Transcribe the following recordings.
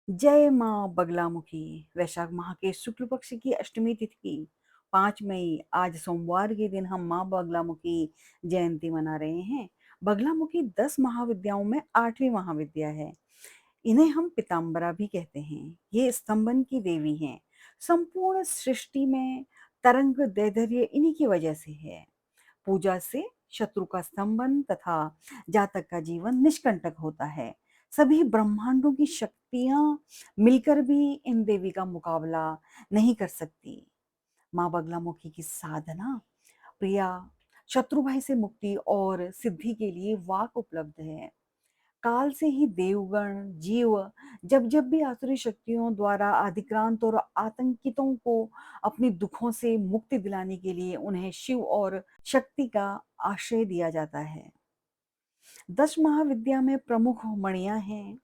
जय माँ बगलामुखी। वैशाख माह के शुक्ल पक्ष की अष्टमी तिथि 5 मई, आज सोमवार के दिन हम माँ बगलामुखी जयंती मना रहे हैं। बगलामुखी 10 महाविद्याओं में 8वीं महाविद्या है। इन्हें हम पीताम्बरा भी कहते हैं। ये स्तंभन की देवी हैं। संपूर्ण सृष्टि में तरंग दैर्ध्य इन्हीं की वजह से है। पूजा से शत्रु का स्तंभन तथा जातक का जीवन निष्कंटक होता है। सभी ब्रह्मांडों की शक्तियां मिलकर भी इन देवी का मुकाबला नहीं कर सकती। माँ बगलामुखी की साधना प्रिया शत्रु भय से मुक्ति और सिद्धि के लिए वाक उपलब्ध है। काल से ही देवगण जीव जब जब भी आसुरी शक्तियों द्वारा अधिक्रांत और आतंकितों को अपने दुखों से मुक्ति दिलाने के लिए उन्हें शिव और शक्ति का आश्रय दिया जाता है। 10 महाविद्या में प्रमुख मणियां हैं: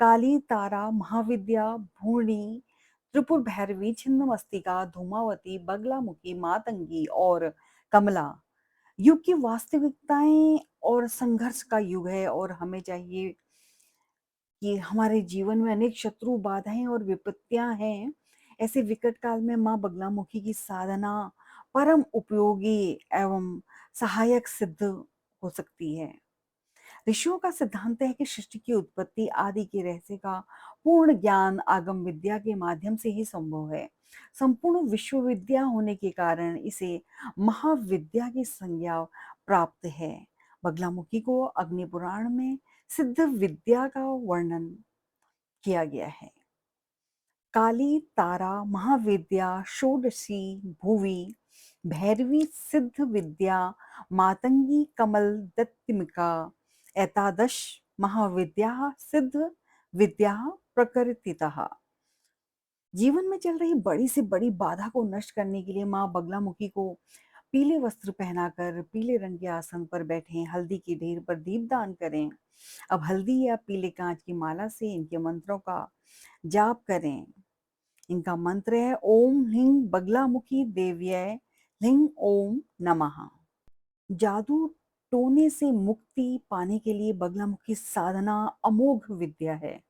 काली, तारा, महाविद्या, भूर्णी, त्रिपुर भैरवी, छिन्नमस्तिका, धूमावती, बगलामुखी, मातंगी और कमला। युग की वास्तविकताएं और संघर्ष का युग है और हमें चाहिए कि हमारे जीवन में अनेक शत्रु बाधाएं और विपत्तियां हैं। ऐसे विकट काल में माँ बगलामुखी की साधना परम उपयोगी एवं सहायक सिद्ध हो सकती है। ऋषियों का सिद्धांत है कि सृष्टि की उत्पत्ति आदि के रहस्य का पूर्ण ज्ञान आगम विद्या के माध्यम से ही संभव है। संपूर्ण विश्वविद्या होने के कारण इसे महाविद्या की संज्ञा प्राप्त है। बगलामुखी को अग्नि पुराण में सिद्ध विद्या का वर्णन किया गया है। काली, तारा, महाविद्या, षोडशी, भुवि, भैरवी, सिद्ध विद्या, मातंगी, कमल, दत्तिमिका, एतादश महाविद्या सिद्ध विद्या प्रकृतितः। जीवन में चल रही बड़ी से बड़ी बाधा को नष्ट करने के लिए माँ बगलामुखी को पीले वस्त्र पहनाकर पीले रंग के आसन पर बैठे हल्दी की ढेर पर दीपदान करें। अब हल्दी या पीले कांच की माला से इनके मंत्रों का जाप करें। इनका मंत्र है ओम ह्रीं बगलामुखी देव्यै ह्रीं ओम नमः। जादू टोने से मुक्ति पाने के लिए बगलामुखी साधना अमोघ विद्या है।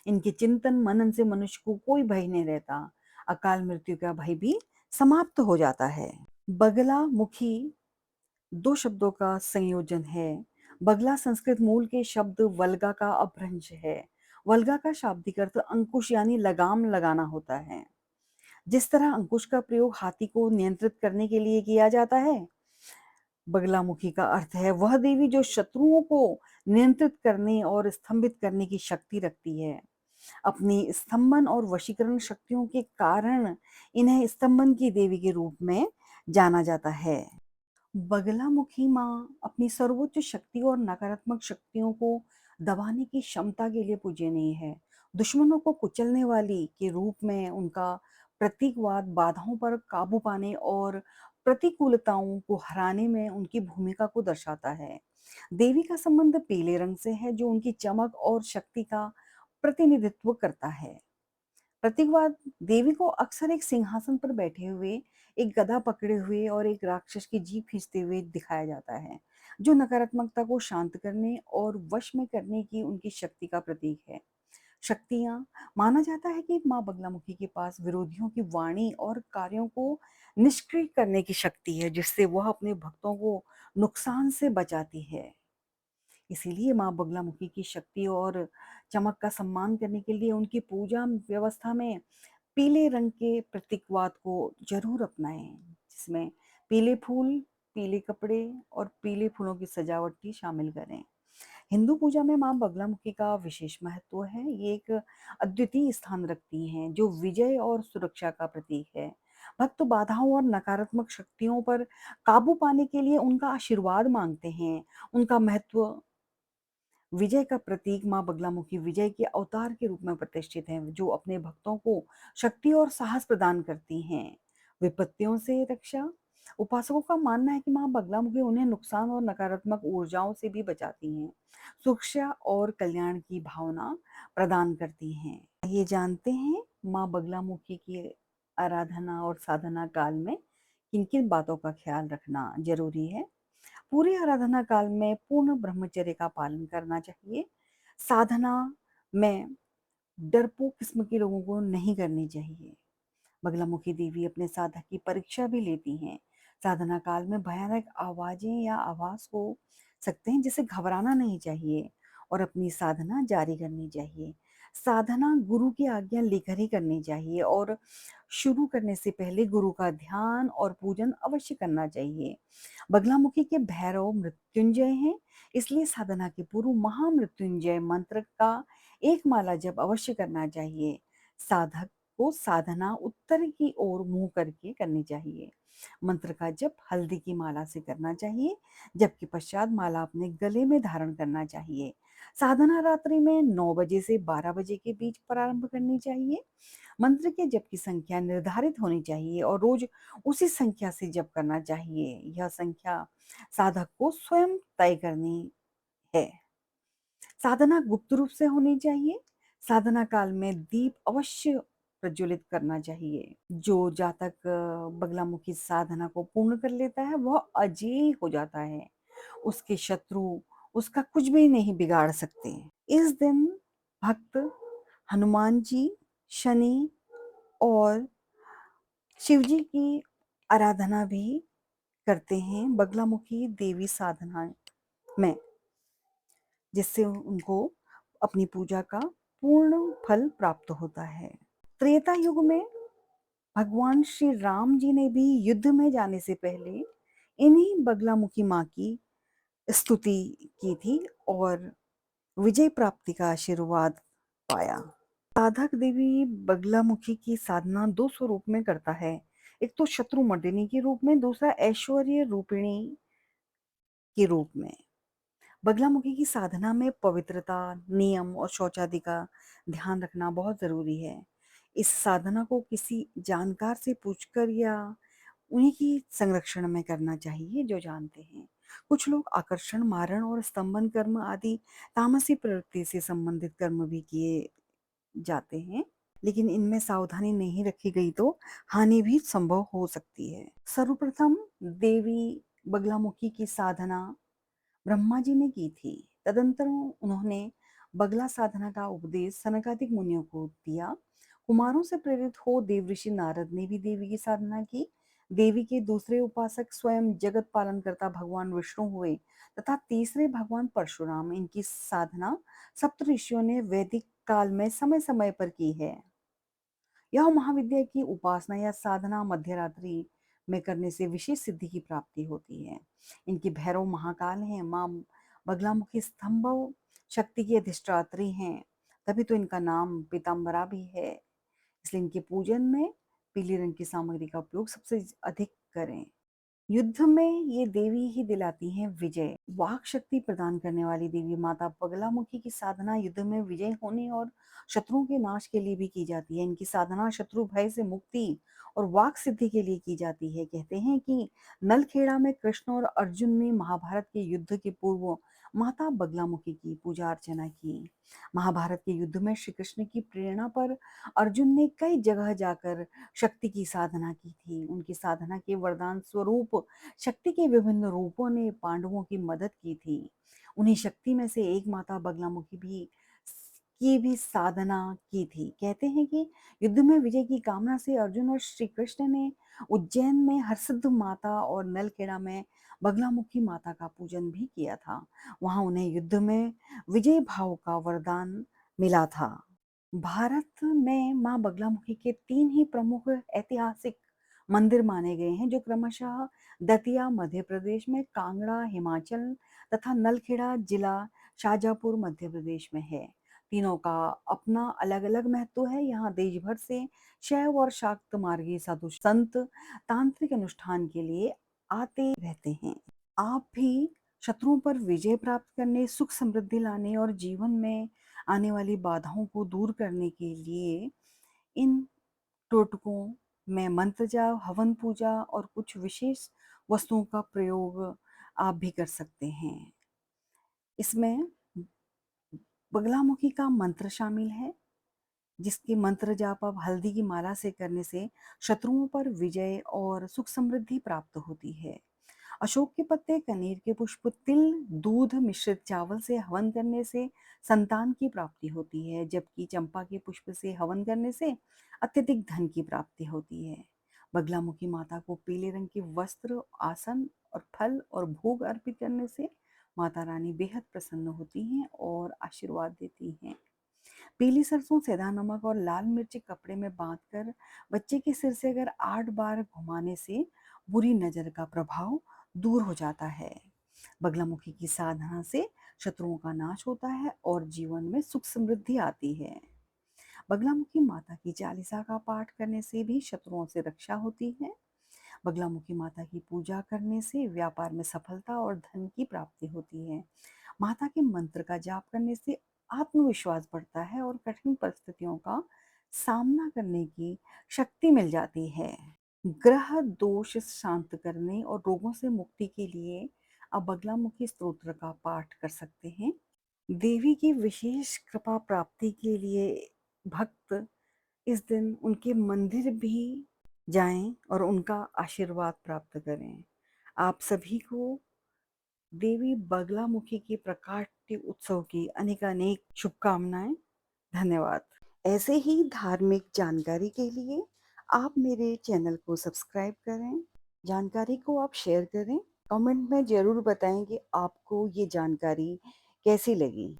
इनके चिंतन मनन से मनुष्य को कोई भय नहीं रहता। अकाल मृत्यु का भय भी समाप्त हो जाता है। बगलामुखी दो शब्दों का संयोजन है। बगला संस्कृत मूल के शब्द वल्गा का अपभ्रंश है। वल्गा का शाब्दिक अर्थ अंकुश यानी लगाम लगाना होता है। जिस तरह अंकुश का प्रयोग हाथी को नियंत्रित करने के लिए किया जाता है, बगलामुखी का अर्थ है वह देवी जो शत्रुओं को नियंत्रित करने और स्तंभित करने की शक्ति रखती है। अपनी स्तंभन और वशीकरण शक्तियों के कारण इन्हें स्तंभन की देवी के रूप में जाना जाता है। बगलामुखी माँ अपनी सर्वोच्च शक्ति और नकारात्मक शक्तियों को दबाने की क्षमता के लिए पूजनीय है। दुश्मनों को कुचलने वाली के रूप में उनका प्रतीकवाद बाधाओं पर काबू पाने और प्रतिकूलताओं को हराने में उनकी भूमिका को दर्शाता है। देवी का संबंध पीले रंग से है जो उनकी चमक और शक्ति का प्रतिनिधित्व करता है। प्रतीकवाद देवी को अक्सर एक सिंहासन पर बैठे हुए, एक गदा पकड़े हुए और एक राक्षस की जीभ खींचते हुए दिखाया जाता है, जो नकारात्मकता को शांत करने और वश में करने की उनकी शक्ति का प्रतीक है। शक्तियां माना जाता है कि माँ बगलामुखी के पास विरोधियों की वाणी और कार्यों को निष्क्रिय करने की शक्ति है, जिससे वह अपने भक्तों को नुकसान से बचाती है। इसीलिए माँ बगलामुखी की शक्ति और चमक का सम्मान करने के लिए उनकी पूजा व्यवस्था में पीले रंग के प्रतीकवाद को जरूर अपनाएं, जिसमें पीले फूल, पीले कपड़े और पीले फूलों की सजावट की शामिल करें। हिंदू पूजा में मां बगलामुखी का विशेष महत्व है। ये एक अद्वितीय स्थान रखती हैं, जो विजय और सुरक्षा का प्रतीक है। भक्त बाधाओं और नकारात्मक शक्तियों पर काबू पाने के लिए उनका आशीर्वाद मांगते हैं। उनका महत्व विजय का प्रतीक माँ बगलामुखी विजय के अवतार के रूप में प्रतिष्ठित हैं, जो अपने भक्तों को शक्ति और साहस प्रदान करती हैं। विपत्तियों से रक्षा उपासकों का मानना है कि माँ बगलामुखी उन्हें नुकसान और नकारात्मक ऊर्जाओं से भी बचाती हैं, सुरक्षा और कल्याण की भावना प्रदान करती हैं। ये जानते हैं माँ बगलामुखी की आराधना और साधना काल में किन किन बातों का ख्याल रखना जरूरी है। पूरे आराधना काल में पूर्ण ब्रह्मचर्य का पालन करना चाहिए। साधना में डरपोक किस्म के लोगों को नहीं करनी चाहिए। बगलामुखी देवी अपने साधक की परीक्षा भी लेती हैं। साधना काल में भयानक आवाजें या आभास हो सकते हैं, जिसे घबराना नहीं चाहिए और अपनी साधना जारी करनी चाहिए। साधना गुरु की आज्ञा लेकर ही करनी चाहिए और शुरू करने से पहले गुरु का ध्यान और पूजन अवश्य करना चाहिए। बगलामुखी के भैरव मृत्युंजय हैं, इसलिए साधना के पूर्व महामृत्युंजय मंत्र का एक माला जप अवश्य करना चाहिए। साधक को साधना उत्तर की ओर मुंह करके करनी चाहिए। मंत्र का जप हल्दी की माला से करना चाहिए, जबकि पश्चात माला अपने गले में धारण करना चाहिए। साधना रात्रि में 9 बजे से 12 बजे के बीच प्रारंभ करनी चाहिए। मंत्र के जप की संख्या निर्धारित होनी चाहिए और रोज उसी संख्या से जप करना चाहिए। यह संख्या साधक को स्वयं तय करनी है। साधना गुप्त रूप से होनी चाहिए। साधना काल में दीप अवश्य प्रज्वलित करना चाहिए। जो जातक बगलामुखी साधना को पूर्ण कर लेता है वह अजेय हो जाता है। उसके शत्रु उसका कुछ भी नहीं बिगाड़ सकते। इस दिन भक्त हनुमान जी, शनि और शिव जी की आराधना भी करते हैं बगलामुखी देवी साधना में, जिससे उनको अपनी पूजा का पूर्ण फल प्राप्त होता है। त्रेता युग में भगवान श्री राम जी ने भी युद्ध में जाने से पहले इन्हीं बगलामुखी माँ की स्तुति की थी और विजय प्राप्ति का आशीर्वाद पाया। साधक देवी बगलामुखी की साधना दो स्वरूप में करता है। एक तो शत्रु मर्दिनी के रूप में, दूसरा ऐश्वर्य रूपिणी के रूप में। बगलामुखी की साधना में पवित्रता, नियम और शौचादि का ध्यान रखना बहुत जरूरी है। इस साधना को किसी जानकार से पूछकर या उन्हीं की संरक्षण में करना चाहिए जो जानते हैं। कुछ लोग आकर्षण, मारण और स्तंभन कर्म आदि तामसी प्रवृत्ति से संबंधित कर्म भी किए जाते हैं, लेकिन इनमें सावधानी नहीं रखी गई तो हानि भी संभव हो सकती है। सर्वप्रथम देवी बगलामुखी की साधना ब्रह्मा जी ने की थी। तदंतर उन्होंने बगला साधना का उपदेश सनकादिक मुनियों को दिया। कुमारों से प्रेरित हो देवऋषि नारद ने भी देवी की साधना की। देवी के दूसरे उपासक स्वयं जगत पालन करता भगवान विष्णु हुए तथा तीसरे भगवान परशुराम। इनकी साधना सप्त ऋषियों ने वैदिक काल में समय समय पर की है। यह महाविद्या की उपासना या साधना मध्यरात्रि में करने से विशेष सिद्धि की प्राप्ति होती है। इनकी भैरव महाकाल हैं। माँ बगलामुखी स्तंभव शक्ति की अधिष्ठात्री हैं, तभी तो इनका नाम पीताम्बरा भी है। इसलिए इनके पूजन में पीले रंग की सामग्री का उपयोग सबसे अधिक करें। युद्ध में ये देवी ही दिलाती हैं विजय। वाक शक्ति प्रदान करने वाली देवी माता बगलामुखी की साधना युद्ध में विजय होने और शत्रुओं के नाश के लिए भी की जाती है। इनकी साधना शत्रु भय से मुक्ति और वाक सिद्धि के लिए की जाती है। कहते हैं कि नलखेड़ा में कृष्ण और अर्जुन ने महाभारत के युद्ध के पूर्व माता बगलामुखी की पूजा अर्चना की। महाभारत के युद्ध में श्री कृष्ण की प्रेरणा पर अर्जुन ने कई जगह जाकर शक्ति की साधना की थी। उनकी साधना के वरदान स्वरूप शक्ति के विभिन्न रूपों ने पांडवों की मदद की थी। उन्हीं शक्ति में से एक माता बगलामुखी भी साधना की थी। कहते हैं कि युद्ध में विजय की कामना से अर्जुन और श्री कृष्ण ने उज्जैन में हरसिद्ध माता और नलखेड़ा में बगलामुखी माता का पूजन भी किया था। वहां उन्हें युद्ध में विजय भाव का वरदान मिला था। भारत में माँ बगलामुखी के 3 ही प्रमुख ऐतिहासिक मंदिर माने गए हैं, जो क्रमशः दतिया मध्य प्रदेश में, कांगड़ा हिमाचल तथा नलखेड़ा जिला शाजापुर मध्य प्रदेश में है। तीनों का अपना अलग अलग महत्व है। यहाँ देश भर से शैव और शाक्त मार्गी साधु संत तांत्रिक अनुष्ठान के लिए आते रहते हैं। आप भी शत्रुओं पर विजय प्राप्त करने, सुख समृद्धि लाने और जीवन में आने वाली बाधाओं को दूर करने के लिए इन टोटकों में मंत्र जाप, हवन पूजा और कुछ विशेष वस्तुओं का प्रयोग आप भी कर सकते हैं। इसमें बगलामुखी का मंत्र शामिल है, जिसके मंत्र जाप आप हल्दी की माला से करने से शत्रुओं पर विजय और सुख समृद्धि प्राप्त होती है। अशोक के पत्ते, कनेर के पुष्प, तिल, दूध मिश्रित चावल से हवन करने से संतान की प्राप्ति होती है, जबकि चंपा के पुष्प से हवन करने से अत्यधिक धन की प्राप्ति होती है। बगलामुखी माता को पीले रंग के वस्त्र, आसन और फल और भोग अर्पित करने से माता रानी बेहद प्रसन्न होती हैं और आशीर्वाद देती हैं। पीली सरसों, सेंधा नमक और लाल मिर्च कपड़े में बांधकर बच्चे के सिर से अगर 8 बार घुमाने से बुरी नजर का प्रभाव दूर हो जाता है। बगलामुखी की साधना से शत्रुओं का नाश होता है और जीवन में सुख समृद्धि आती है। बगलामुखी माता की चालीसा का पाठ करने से भी शत्रुओं से रक्षा होती है। बगलामुखी माता की पूजा करने से व्यापार में सफलता और धन की प्राप्ति होती है। माता के मंत्र का जाप करने से आत्मविश्वास बढ़ता है और कठिन परिस्थितियों का सामना करने की शक्ति मिल जाती है। ग्रह दोष शांत करने और रोगों से मुक्ति के लिए आप बगलामुखी स्तोत्र का पाठ कर सकते हैं। देवी की विशेष कृपा प्राप्ति के लिए भक्त इस दिन उनके मंदिर भी जाएं और उनका आशीर्वाद प्राप्त करें। आप सभी को देवी बगलामुखी के प्रकाट्य उत्सव की अनेकानेक शुभकामनाएं। धन्यवाद। ऐसे ही धार्मिक जानकारी के लिए आप मेरे चैनल को सब्सक्राइब करें, जानकारी को आप शेयर करें, कमेंट में ज़रूर बताएं कि आपको ये जानकारी कैसी लगी।